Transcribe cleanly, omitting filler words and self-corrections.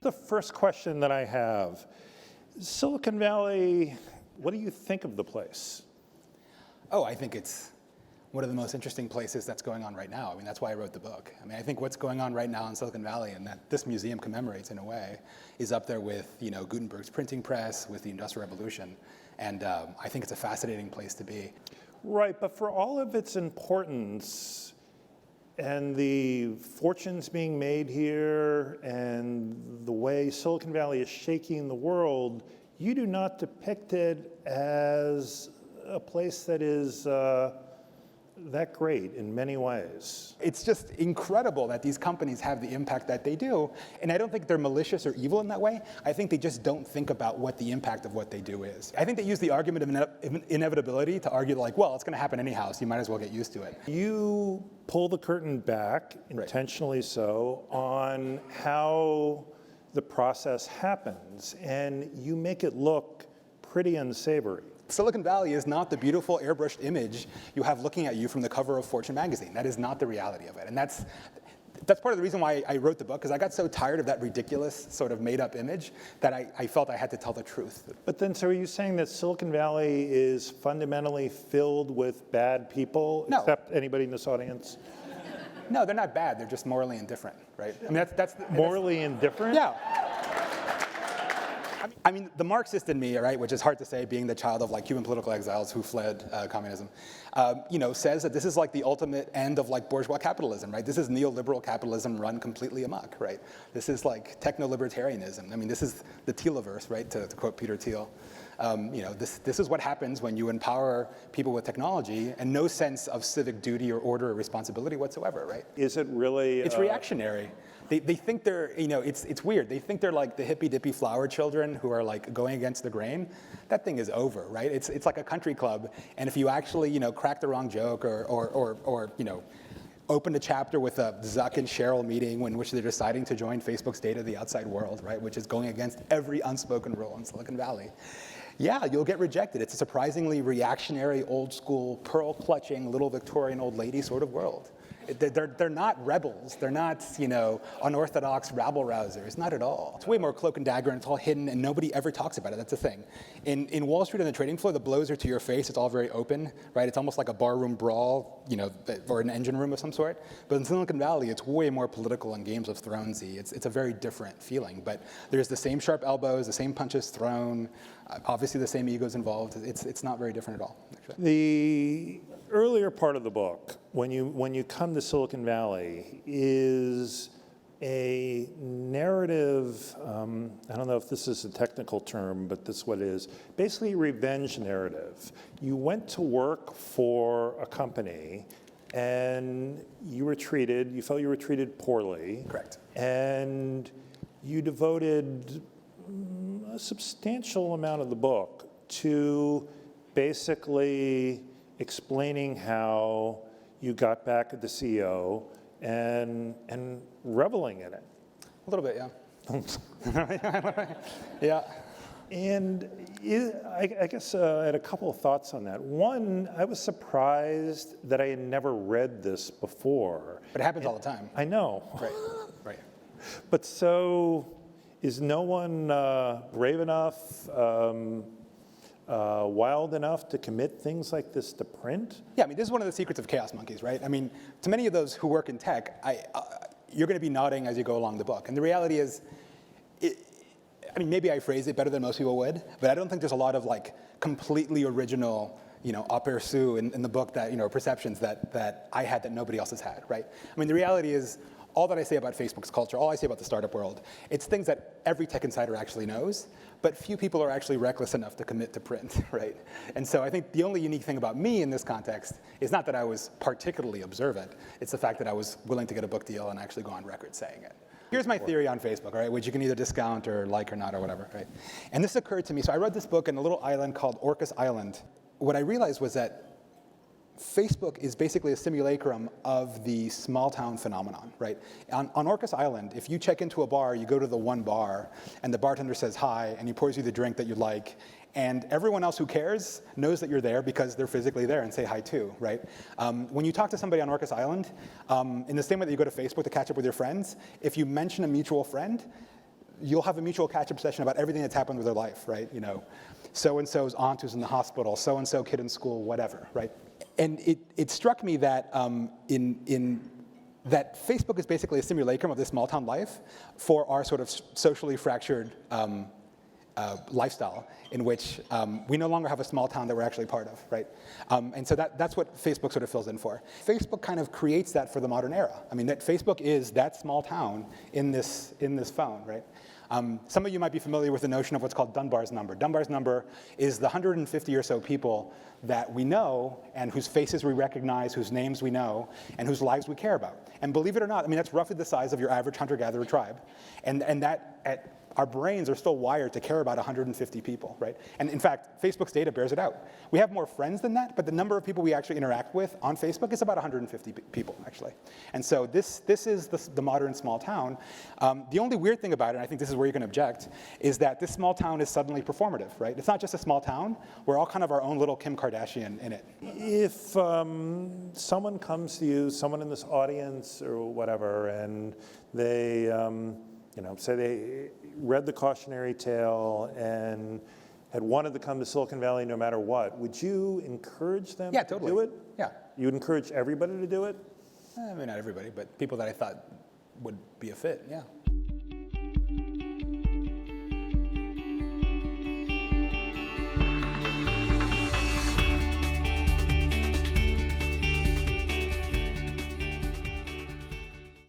The first question that I have, Silicon Valley, what do you think of the place? Oh, I think it's one of the most interesting places that's going on right now. I mean, that's why I wrote the book. I mean, I think what's going on right now in Silicon Valley, and that this museum commemorates in a way, is up there with, Gutenberg's printing press, with the Industrial Revolution. And I think it's a fascinating place to be. Right, but for all of its importance and the fortunes being made here and the way Silicon Valley is shaking the world, you do not depict it as a place that is that great in many ways. It's just incredible that these companies have the impact that they do, and I don't think they're malicious or evil in that way. I think they just don't think about what the impact of what they do is. I think they use the argument of inevitability to argue like, well, it's going to happen anyhow, so you might as well get used to it. You pull the curtain back, intentionally so, on how the process happens, and you make it look pretty unsavory. Silicon Valley is not the beautiful airbrushed image you have looking at you from the cover of Fortune magazine. That is not the reality of it. And that's part of the reason why I wrote the book, because I got so tired of that ridiculous sort of made-up image that I felt I had to tell the truth. But then, so are you saying that Silicon Valley is fundamentally filled with bad people, No. except anybody in this audience? No, they're not bad. They're just morally indifferent, right? I mean, that's Morally indifferent? Yeah. I mean, the Marxist in me, right, which is hard to say, being the child of like Cuban political exiles who fled communism, says that this is like the ultimate end of like bourgeois capitalism, right? This is neoliberal capitalism run completely amok, right? This is like techno-libertarianism. I mean, this is the Thieliverse, right? To quote Peter Thiel. This is what happens when you empower people with technology and no sense of civic duty or order or responsibility whatsoever, right? Is it really? It's reactionary. They think they're, it's weird. They think they're like the hippy-dippy flower children who are like going against the grain. That thing is over, right? It's like a country club, and if you actually, crack the wrong joke or open a chapter with a Zuck and Cheryl meeting in which they're deciding to join Facebook's data to the outside world, right, which is going against every unspoken rule in Silicon Valley. Yeah, you'll get rejected. It's a surprisingly reactionary, old school, pearl-clutching, little Victorian old lady sort of world. They're not rebels. They're not, unorthodox rabble-rousers. Not at all. It's way more cloak and dagger, and it's all hidden, and nobody ever talks about it. That's the thing. In Wall Street on the trading floor, the blows are to your face. It's all very open, right? It's almost like a barroom brawl, or an engine room of some sort. But in Silicon Valley, it's way more political and Games of Thronesy. It's a very different feeling. But there's the same sharp elbows, the same punches thrown, obviously the same egos involved. It's not very different at all, actually. The earlier part of the book, when you come to Silicon Valley, is a narrative, I don't know if this is a technical term, but this is what it is, basically a revenge narrative. You went to work for a company and you felt you were treated poorly. Correct. And you devoted a substantial amount of the book to basically explaining how you got back at the CEO and reveling in it. A little bit, yeah. Yeah. And I guess I had a couple of thoughts on that. One, I was surprised that I had never read this before. But it happens all the time. I know. Right. But so, is no one brave enough, wild enough to commit things like this to print? Yeah, I mean, this is one of the secrets of chaos monkeys, right? I mean, to many of those who work in tech, you're going to be nodding as you go along the book. And the reality is, maybe I phrase it better than most people would, but I don't think there's a lot of like completely original, aperçu in the book that, perceptions that I had that nobody else has had, right? I mean, the reality is, all that I say about Facebook's culture, all I say about the startup world, it's things that every tech insider actually knows, but few people are actually reckless enough to commit to print, right? And so I think the only unique thing about me in this context is not that I was particularly observant, it's the fact that I was willing to get a book deal and actually go on record saying it. Here's my theory on Facebook, right, which you can either discount or like or not or whatever, right? And this occurred to me, so I read this book in a little island called Orcas Island. What I realized was that Facebook is basically a simulacrum of the small town phenomenon, right? On Orcas Island, if you check into a bar, you go to the one bar, and the bartender says hi, and he pours you the drink that you like, and everyone else who cares knows that you're there because they're physically there and say hi too, right? When you talk to somebody on Orcas Island, in the same way that you go to Facebook to catch up with your friends, if you mention a mutual friend, you'll have a mutual catch-up session about everything that's happened with their life, right? So-and-so's aunt who's in the hospital, so-and-so kid in school, whatever, right? And it struck me that that Facebook is basically a simulacrum of this small town life for our sort of socially fractured lifestyle, in which we no longer have a small town that we're actually part of, right? And so that's what Facebook sort of fills in for. Facebook kind of creates that for the modern era. I mean, that Facebook is that small town in this phone, right? Some of you might be familiar with the notion of what's called Dunbar's number. Dunbar's number is the 150 or so people that we know and whose faces we recognize, whose names we know, and whose lives we care about. And believe it or not, I mean, that's roughly the size of your average hunter-gatherer tribe. And our brains are still wired to care about 150 people, right? And in fact, Facebook's data bears it out. We have more friends than that, but the number of people we actually interact with on Facebook is about 150 people, actually. And so this is the modern small town. The only weird thing about it, and I think this is where you can object, is that this small town is suddenly performative, right? It's not just a small town. We're all kind of our own little Kim Kardashian in it. If someone comes to you, someone in this audience or whatever, and they, say they read the cautionary tale and had wanted to come to Silicon Valley no matter what, would you encourage them to do it? Yeah. You would encourage everybody to do it? I mean, not everybody, but people that I thought would be a fit, yeah.